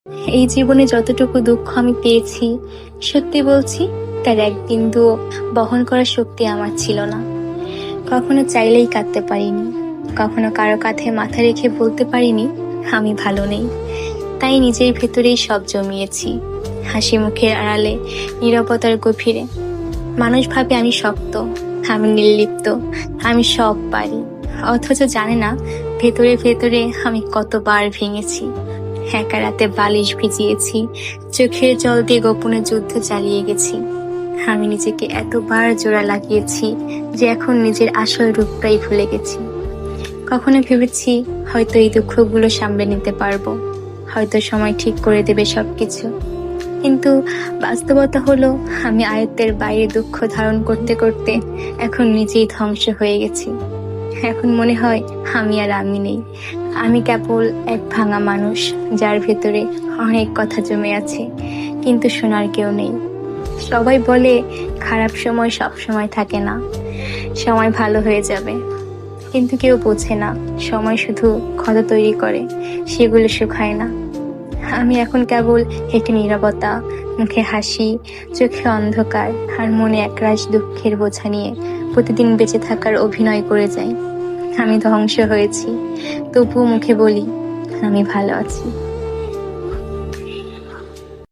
এই জীবনে যতটুকু দুঃখ আমি পেয়েছি, সত্যি বলছি, তার এক বিন্দুও বহন করার শক্তি আমার ছিল না। কখনো চাইলেই কাঁদতে পারিনি, কখনো কারো কাঁধে মাথা রেখে বলতে পারিনি আমি ভালো নেই। তাই নিজের ভেতরেই সব জমিয়েছি, হাসি মুখের আড়ালে, নীরবতার গভীরে। মানুষ ভাবে আমি শক্ত, আমি নির্লিপ্ত, আমি সব পারি, অথচ জানে না ভেতরে ভেতরে আমি কতবার ভেঙেছি। একা রাতে বালিশ ভিজিয়েছি, চোখের জল দিয়ে গোপনে যুদ্ধ চালিয়ে গেছি। আমি নিজেকে এতবার জোড়া লাগিয়েছি যে এখন নিজের আসল রূপটাই ভুলে গেছি। কখনো ভেবেছি হয়তো এই দুঃখগুলো সামলে নিতে পারবো, হয়তো সময় ঠিক করে দেবে সবকিছু। কিন্তু বাস্তবতা হলো আমি আয়ত্তের বাইরে দুঃখ ধারণ করতে করতে এখন নিজেই ধ্বংস হয়ে গেছি। এখন মনে হয় আমি আর আমি নেই, আমি কেবল এক ভাঙা মানুষ যার ভেতরে অনেক কথা জমে আছে, কিন্তু শোনার কেউ নেই। সবাই বলে খারাপ সময় সব সময় থাকে না, সময় ভালো হয়ে যাবে, কিন্তু কেউ বোঝে না সময় শুধু ক্ষত তৈরি করে, সেগুলো শুকায় না। আমি এখন কেবল একটি নীরবতা, মুখে হাসি, চোখে অন্ধকার, আর মনে একরাশ দুঃখের বোঝা নিয়ে প্রতিদিন বেঁচে থাকার অভিনয় করে যাই। আমি ধ্বংস হয়েছি, তবুও মুখে বলি আমি ভালো আছি।